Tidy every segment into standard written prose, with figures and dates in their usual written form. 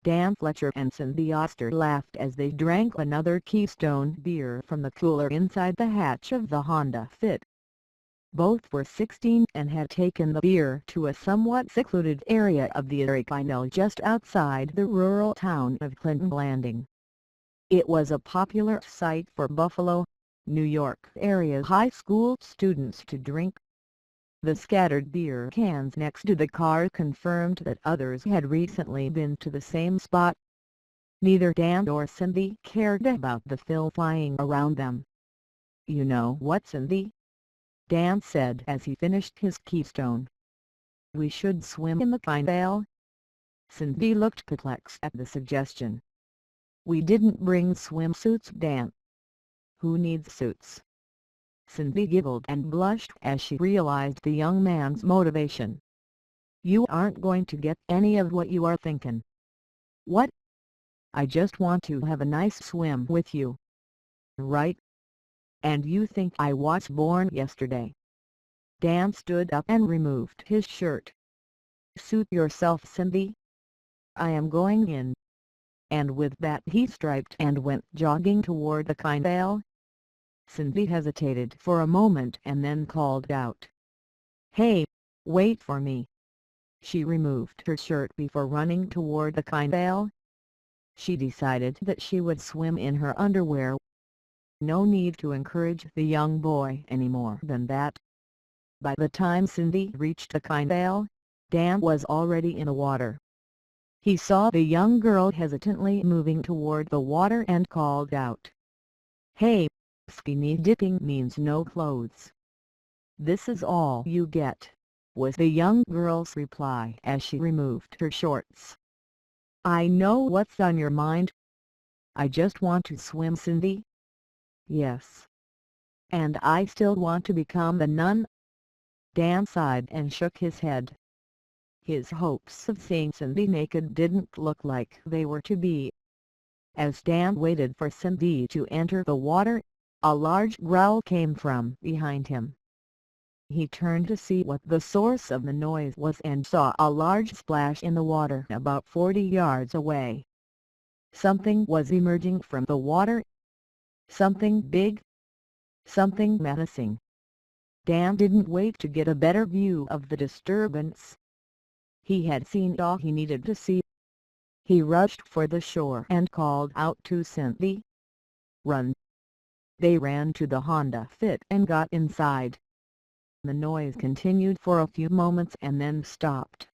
Dan Fletcher and Cindy Oster laughed as they drank another Keystone beer from the cooler inside the hatch of the Honda Fit. Both were 16 and had taken the beer to a somewhat secluded area of the canal just outside the rural town of Clinton Landing. It was a popular site for Buffalo, New York area high school students to drink. The scattered beer cans next to the car confirmed that others had recently been to the same spot. Neither Dan or Cindy cared about the film flying around them. "You know what, Cindy?" Dan said as he finished his Keystone. "We should swim in the canal." Cindy looked perplexed at the suggestion. "We didn't bring swimsuits, Dan." "Who needs suits?" Cindy giggled and blushed as she realized the young man's motivation. "You aren't going to get any of what you are thinking." "What?" "I just want to have a nice swim with you." "Right? And you think I was born yesterday?" Dan stood up and removed his shirt. "Suit yourself, Cindy. I am going in." And with that he striped and went jogging toward the canal. Cindy hesitated for a moment and then called out, "Hey, wait for me." She removed her shirt before running toward the canal. She decided that she would swim in her underwear. No need to encourage the young boy any more than that. By the time Cindy reached the canal, Dan was already in the water. He saw the young girl hesitantly moving toward the water and called out, "Hey, skinny dipping means no clothes." "This is all you get," was the young girl's reply as she removed her shorts. "I know what's on your mind. I just want to swim, Cindy." "Yes. And I still want to become a nun." Dan sighed and shook his head. His hopes of seeing Cindy naked didn't look like they were to be. As Dan waited for Cindy to enter the water, a large growl came from behind him. He turned to see what the source of the noise was and saw a large splash in the water about 40 yards away. Something was emerging from the water. Something big. Something menacing. Dan didn't wait to get a better view of the disturbance. He had seen all he needed to see. He rushed for the shore and called out to Cindy. "Run!" They ran to the Honda Fit and got inside. The noise continued for a few moments and then stopped.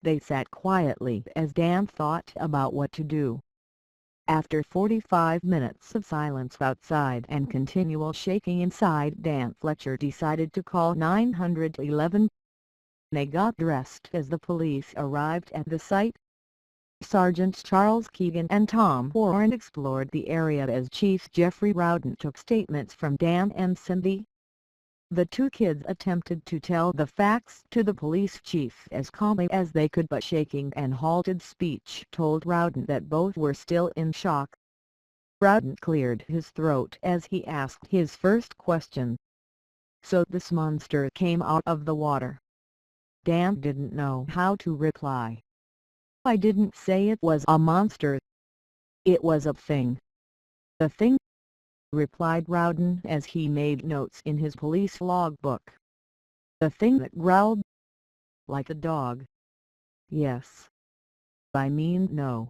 They sat quietly as Dan thought about what to do. After 45 minutes of silence outside and continual shaking inside, Dan Fletcher decided to call 911. They got dressed as the police arrived at the site. Sergeants Charles Keegan and Tom Warren explored the area as Chief Jeffrey Rowden took statements from Dan and Cindy. The two kids attempted to tell the facts to the police chief as calmly as they could, but shaking and halted speech told Rowden that both were still in shock. Rowden cleared his throat as he asked his first question. "So this monster came out of the water?" Dan didn't know how to reply. "I didn't say it was a monster. It was a thing." "A thing?" replied Rowden as he made notes in his police logbook. "The thing that growled? Like a dog?" "Yes. I mean no.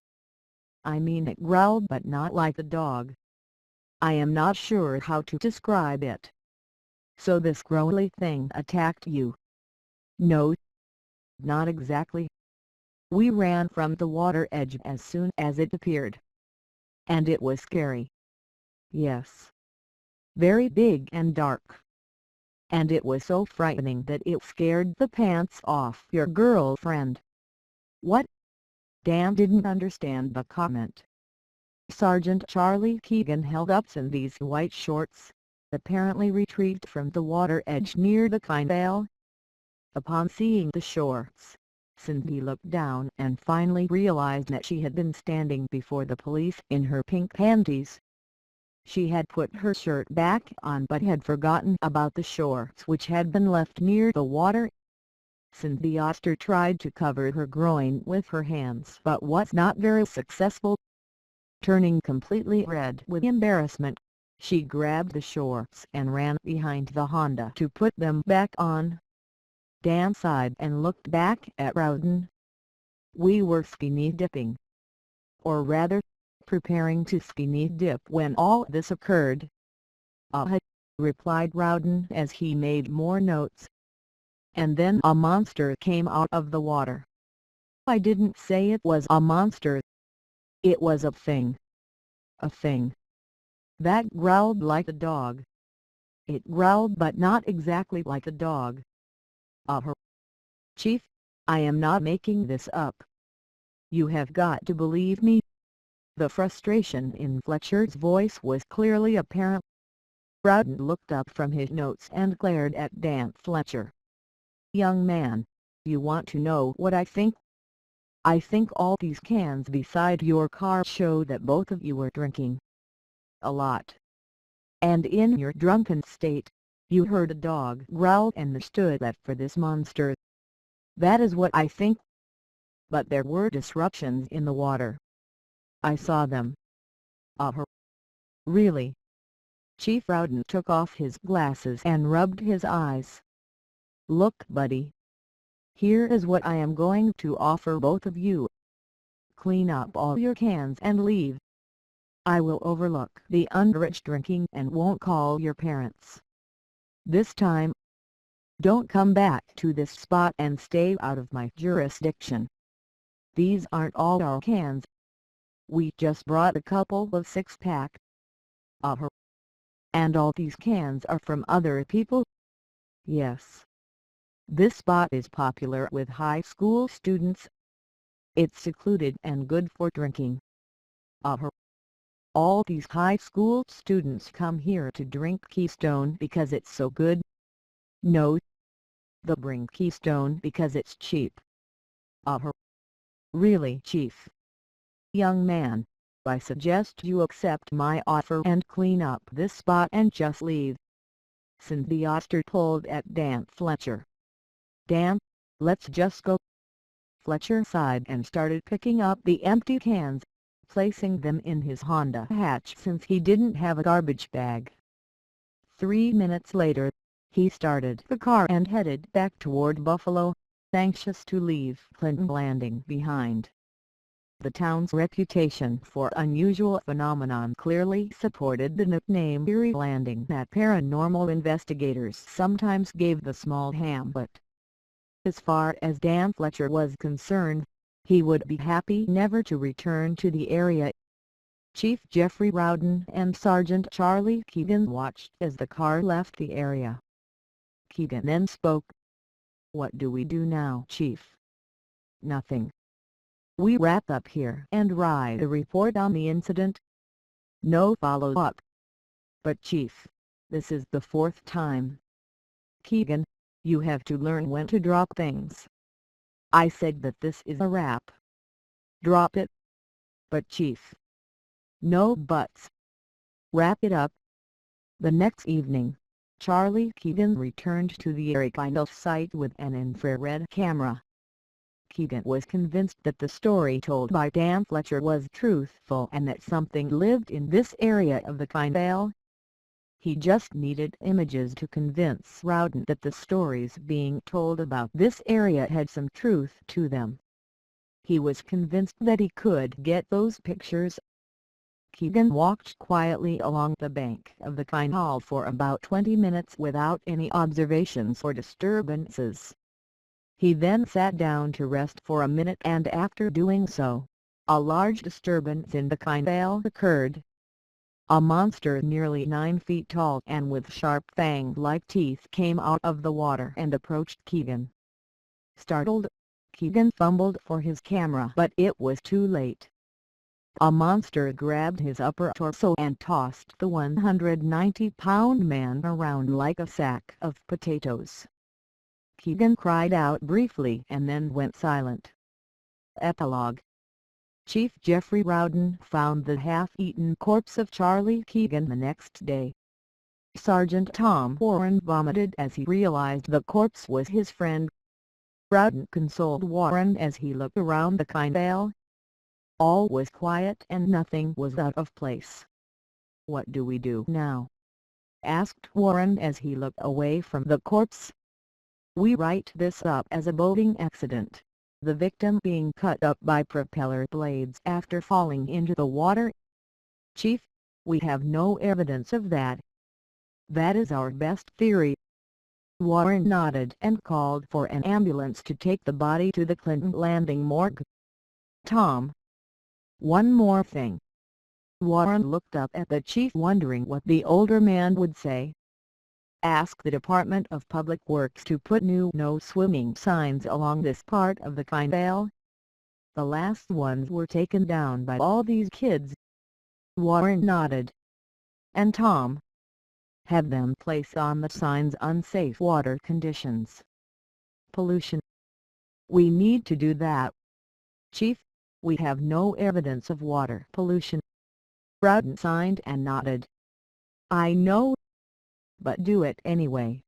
I mean it growled but not like a dog. I am not sure how to describe it." "So this growly thing attacked you?" "No. Not exactly. We ran from the water edge as soon as it appeared. And it was scary." "Yes. Very big and dark. And it was so frightening that it scared the pants off your girlfriend." "What?" Dan didn't understand the comment. Sergeant Charlie Keegan held up Cindy's white shorts, apparently retrieved from the water edge near the canal. Upon seeing the shorts, Cindy looked down and finally realized that she had been standing before the police in her pink panties. She had put her shirt back on but had forgotten about the shorts which had been left near the water. Cindy Oster tried to cover her groin with her hands but was not very successful. Turning completely red with embarrassment, she grabbed the shorts and ran behind the Honda to put them back on. Dan sighed and looked back at Rowden. "We were skinny dipping. Or rather, preparing to skinny dip when all this occurred." Replied Rowden as he made more notes. "And then a monster came out of the water." "I didn't say it was a monster. It was a thing. A thing that growled like a dog. It growled but not exactly like a dog. Chief, I am not making this up. You have got to believe me." The frustration in Fletcher's voice was clearly apparent. Rowden looked up from his notes and glared at Dan Fletcher. "Young man, you want to know what I think? I think all these cans beside your car show that both of you were drinking. A lot. And in your drunken state, you heard a dog growl and understood that for this monster. That is what I think. But there were disruptions in the water. I saw them." "Really?" Chief Rowden took off his glasses and rubbed his eyes. "Look, buddy. Here is what I am going to offer both of you. Clean up all your cans and leave. I will overlook the underage drinking and won't call your parents. This time, don't come back to this spot and stay out of my jurisdiction. These aren't all our cans. We just brought a couple of six-pack. And all these cans are from other people?" "Yes. This spot is popular with high school students. It's secluded and good for drinking." "All these high school students come here to drink Keystone because it's so good?" "No. They'll bring Keystone because it's cheap." "Really, Chief?" "Young man, I suggest you accept my offer and clean up this spot and just leave." Cindy Oster pulled at Dan Fletcher. "Dan, let's just go." Fletcher sighed and started picking up the empty cans, placing them in his Honda hatch since he didn't have a garbage bag. 3 minutes later, he started the car and headed back toward Buffalo, anxious to leave Clinton Landing behind. The town's reputation for unusual phenomenon clearly supported the nickname Eerie Landing that paranormal investigators sometimes gave the small hamlet. As far as Dan Fletcher was concerned, he would be happy never to return to the area. Chief Jeffrey Rowden and Sergeant Charlie Keegan watched as the car left the area. Keegan then spoke. "What do we do now, Chief?" "Nothing. We wrap up here and write a report on the incident. No follow-up." "But Chief, this is the 4th time." "Keegan, you have to learn when to drop things. I said that this is a wrap. Drop it." "But Chief." "No buts. Wrap it up." The next evening, Charlie Keegan returned to the Ericino site with an infrared camera. Keegan was convinced that the story told by Dan Fletcher was truthful and that something lived in this area of the canal. He just needed images to convince Rowden that the stories being told about this area had some truth to them. He was convinced that he could get those pictures. Keegan walked quietly along the bank of the canal for about 20 minutes without any observations or disturbances. He then sat down to rest for a minute, and after doing so, a large disturbance in the canal occurred. A monster nearly 9 feet tall and with sharp fang-like teeth came out of the water and approached Keegan. Startled, Keegan fumbled for his camera, but it was too late. A monster grabbed his upper torso and tossed the 190-pound man around like a sack of potatoes. Keegan cried out briefly and then went silent. Epilogue. Chief Jeffrey Rowden found the half-eaten corpse of Charlie Keegan the next day. Sergeant Tom Warren vomited as he realized the corpse was his friend. Rowden consoled Warren as he looked around the canal. All was quiet and nothing was out of place. "What do we do now?" asked Warren as he looked away from the corpse. "We write this up as a boating accident, the victim being cut up by propeller blades after falling into the water." "Chief, we have no evidence of that." "That is our best theory." Warren nodded and called for an ambulance to take the body to the Clinton Landing morgue. "Tom, one more thing." Warren looked up at the chief wondering what the older man would say. "Ask the Department of Public Works to put new no swimming signs along this part of the canal. The last ones were taken down by all these kids." Warren nodded. "And Tom, have them place on the signs unsafe water conditions. Pollution. We need to do that." "Chief, we have no evidence of water pollution." Rowden signed and nodded. "I know. But do it anyway."